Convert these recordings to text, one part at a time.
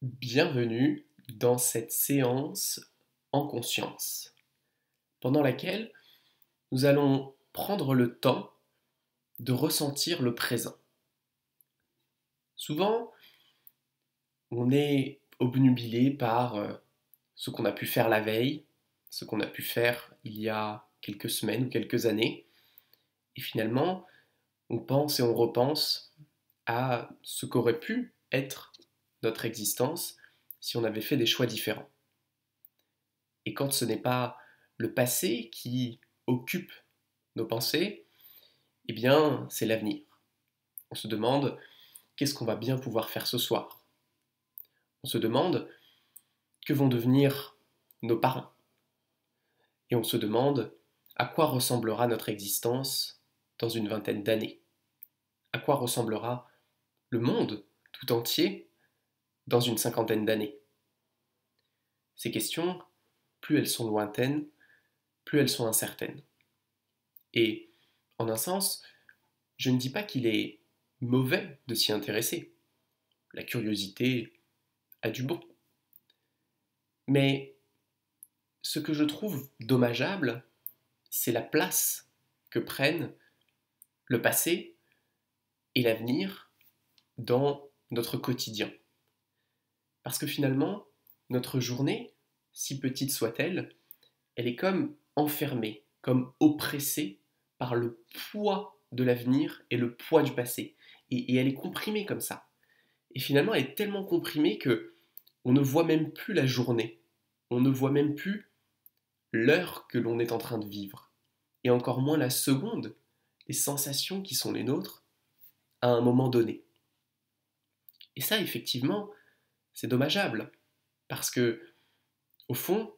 Bienvenue dans cette séance en conscience, pendant laquelle nous allons prendre le temps de ressentir le présent. Souvent, on est obnubilé par ce qu'on a pu faire la veille, ce qu'on a pu faire il y a quelques semaines ou quelques années, et finalement, on pense et on repense à ce qu'aurait pu être notre existence si on avait fait des choix différents. Et quand ce n'est pas le passé qui occupe nos pensées, eh bien, c'est l'avenir. On se demande qu'est-ce qu'on va bien pouvoir faire ce soir. On se demande que vont devenir nos parents. Et on se demande à quoi ressemblera notre existence dans une vingtaine d'années. À quoi ressemblera le monde tout entier dans une cinquantaine d'années. Ces questions, plus elles sont lointaines, plus elles sont incertaines. Et, en un sens, je ne dis pas qu'il est mauvais de s'y intéresser. La curiosité a du bon. Mais ce que je trouve dommageable, c'est la place que prennent le passé et l'avenir dans notre quotidien. Parce que finalement, notre journée, si petite soit-elle, elle est comme enfermée, comme oppressée par le poids de l'avenir et le poids du passé. Et elle est comprimée comme ça. Et finalement, elle est tellement comprimée que on ne voit même plus la journée. On ne voit même plus l'heure que l'on est en train de vivre. Et encore moins la seconde, les sensations qui sont les nôtres à un moment donné. Et ça, effectivement, c'est dommageable. Parce que, au fond,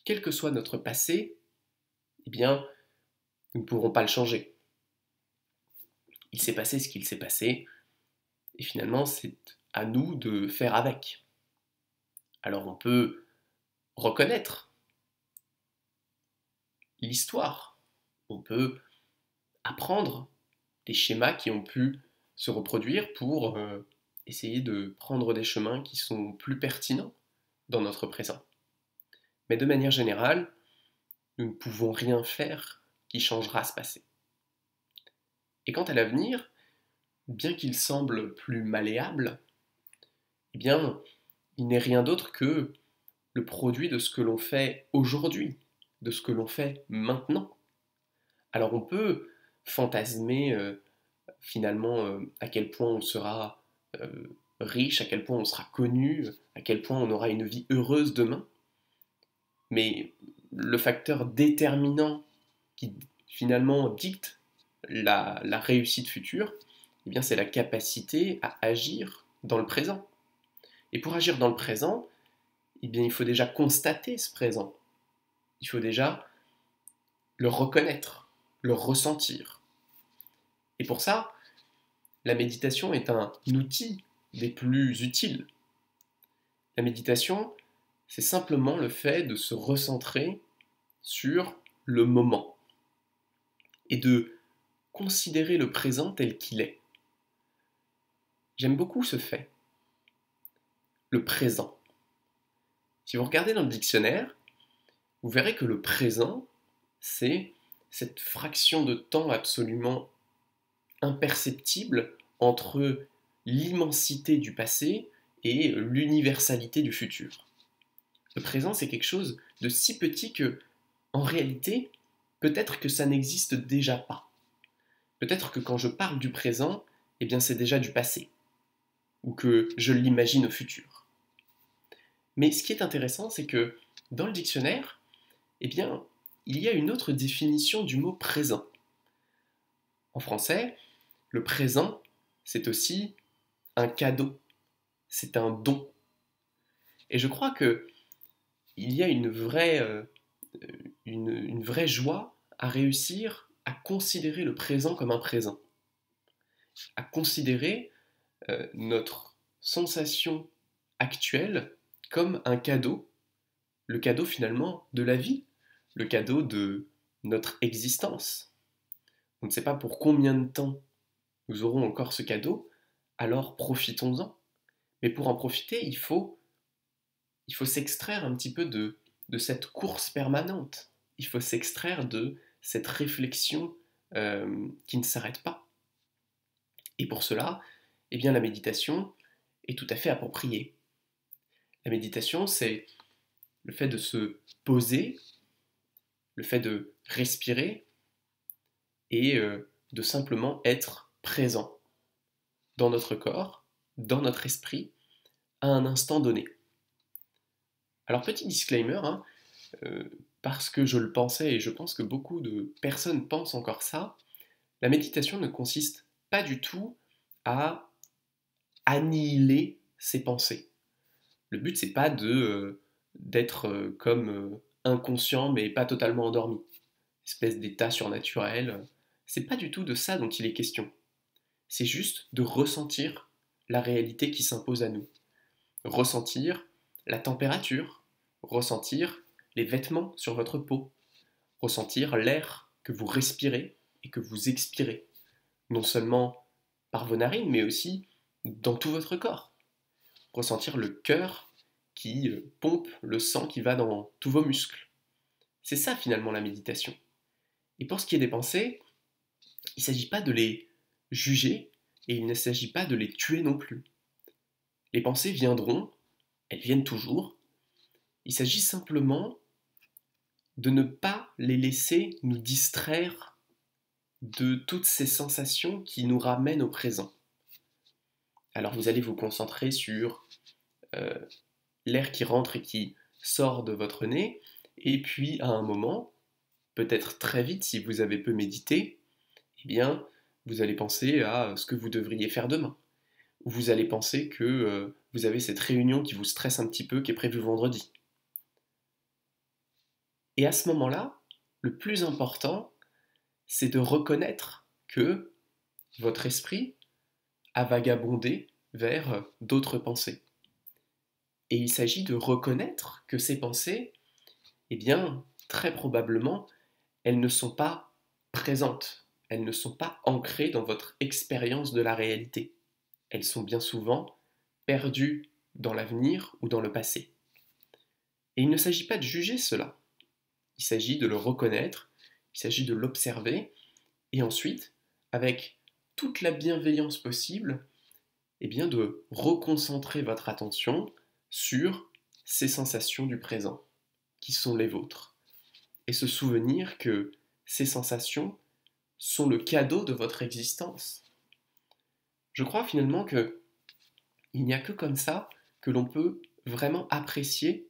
quel que soit notre passé, eh bien, nous ne pourrons pas le changer. Il s'est passé ce qu'il s'est passé, et finalement, c'est à nous de faire avec. Alors on peut reconnaître l'histoire, on peut apprendre des schémas qui ont pu se reproduire pour essayer de prendre des chemins qui sont plus pertinents dans notre présent. Mais de manière générale, nous ne pouvons rien faire qui changera ce passé. Et quant à l'avenir, bien qu'il semble plus malléable, eh bien, il n'est rien d'autre que le produit de ce que l'on fait aujourd'hui, de ce que l'on fait maintenant. Alors on peut fantasmer finalement à quel point on sera riche, à quel point on sera connu, à quel point on aura une vie heureuse demain, mais le facteur déterminant qui finalement dicte la réussite future, eh bien c'est la capacité à agir dans le présent. Et pour agir dans le présent, eh bien il faut déjà constater ce présent. Il faut déjà le reconnaître, le ressentir. Et pour ça, la méditation est un outil des plus utiles. La méditation, c'est simplement le fait de se recentrer sur le moment et de considérer le présent tel qu'il est. J'aime beaucoup ce fait, le présent. Si vous regardez dans le dictionnaire, vous verrez que le présent, c'est cette fraction de temps absolument imperceptible entre l'immensité du passé et l'universalité du futur. Le présent, c'est quelque chose de si petit que, en réalité, peut-être que ça n'existe déjà pas. Peut-être que quand je parle du présent, eh bien c'est déjà du passé, ou que je l'imagine au futur. Mais ce qui est intéressant, c'est que dans le dictionnaire, eh bien, il y a une autre définition du mot présent. En français, le présent, c'est aussi un cadeau, c'est un don. Et je crois que il y a une vraie joie à réussir à considérer le présent comme un présent, à considérer notre sensation actuelle comme un cadeau, le cadeau finalement de la vie, le cadeau de notre existence. On ne sait pas pour combien de temps nous aurons encore ce cadeau, alors profitons-en. Mais pour en profiter, il faut s'extraire un petit peu de cette course permanente. Il faut s'extraire de cette réflexion qui ne s'arrête pas. Et pour cela, eh bien, la méditation est tout à fait appropriée. La méditation, c'est le fait de se poser, le fait de respirer et de simplement être présent dans notre corps, dans notre esprit, à un instant donné. Alors petit disclaimer, hein, parce que je le pensais et je pense que beaucoup de personnes pensent encore ça, la méditation ne consiste pas du tout à annihiler ses pensées. Le but c'est pas d'être comme inconscient mais pas totalement endormi, espèce d'état surnaturel. C'est pas du tout de ça dont il est question. C'est juste de ressentir la réalité qui s'impose à nous. Ressentir la température, ressentir les vêtements sur votre peau, ressentir l'air que vous respirez et que vous expirez, non seulement par vos narines, mais aussi dans tout votre corps. Ressentir le cœur qui pompe le sang qui va dans tous vos muscles. C'est ça finalement la méditation. Et pour ce qui est des pensées, il ne s'agit pas de les juger et il ne s'agit pas de les tuer non plus. Les pensées viendront, elles viennent toujours. Il s'agit simplement de ne pas les laisser nous distraire de toutes ces sensations qui nous ramènent au présent. Alors vous allez vous concentrer sur euh, l'air qui rentre et qui sort de votre nez, et puis à un moment, peut-être très vite si vous avez peu médité, eh bien vous allez penser à ce que vous devriez faire demain. Ou vous allez penser que vous avez cette réunion qui vous stresse un petit peu, qui est prévue vendredi. Et à ce moment-là, le plus important, c'est de reconnaître que votre esprit a vagabondé vers d'autres pensées. Et il s'agit de reconnaître que ces pensées, eh bien, très probablement, elles ne sont pas présentes, elles ne sont pas ancrées dans votre expérience de la réalité. Elles sont bien souvent perdues dans l'avenir ou dans le passé. Et il ne s'agit pas de juger cela, il s'agit de le reconnaître, il s'agit de l'observer, et ensuite, avec toute la bienveillance possible, eh bien de reconcentrer votre attention sur ces sensations du présent, qui sont les vôtres, et se souvenir que ces sensations sont le cadeau de votre existence. Je crois finalement que il n'y a que comme ça que l'on peut vraiment apprécier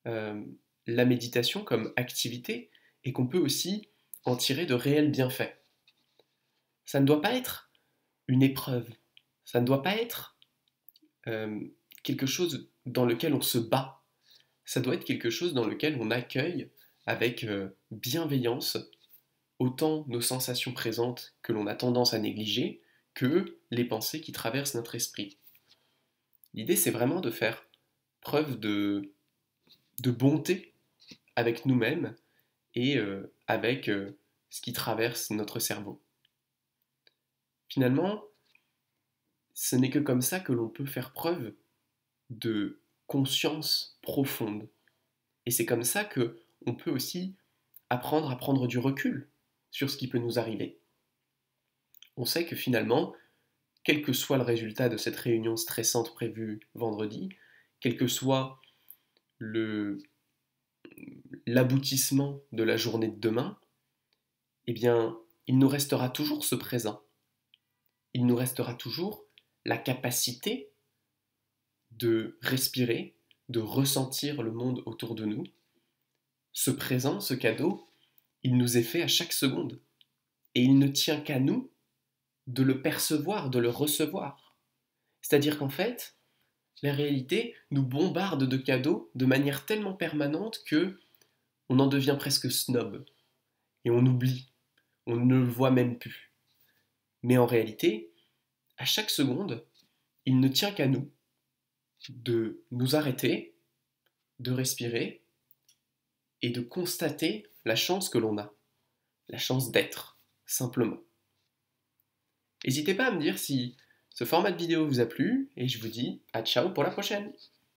euh, la méditation comme activité et qu'on peut aussi en tirer de réels bienfaits. Ça ne doit pas être une épreuve, ça ne doit pas être euh, quelque chose dans lequel on se bat, ça doit être quelque chose dans lequel on accueille avec bienveillance autant nos sensations présentes que l'on a tendance à négliger que les pensées qui traversent notre esprit. L'idée c'est vraiment de faire preuve de bonté avec nous-mêmes et avec ce qui traverse notre cerveau. Finalement, ce n'est que comme ça que l'on peut faire preuve de conscience profonde. Et c'est comme ça que on peut aussi apprendre à prendre du recul sur ce qui peut nous arriver. On sait que finalement, quel que soit le résultat de cette réunion stressante prévue vendredi, quel que soit le, l'aboutissement de la journée de demain, eh bien, il nous restera toujours ce présent. Il nous restera toujours la capacité de respirer, de ressentir le monde autour de nous. Ce présent, ce cadeau, il nous est fait à chaque seconde. Et il ne tient qu'à nous de le percevoir, de le recevoir. C'est-à-dire qu'en fait, la réalité nous bombarde de cadeaux de manière tellement permanente que on en devient presque snob. Et on oublie, on ne le voit même plus. Mais en réalité, à chaque seconde, il ne tient qu'à nous de nous arrêter, de respirer et de constater la chance que l'on a, la chance d'être, simplement. N'hésitez pas à me dire si Ce format de vidéo vous a plu et je vous dis à ciao pour la prochaine.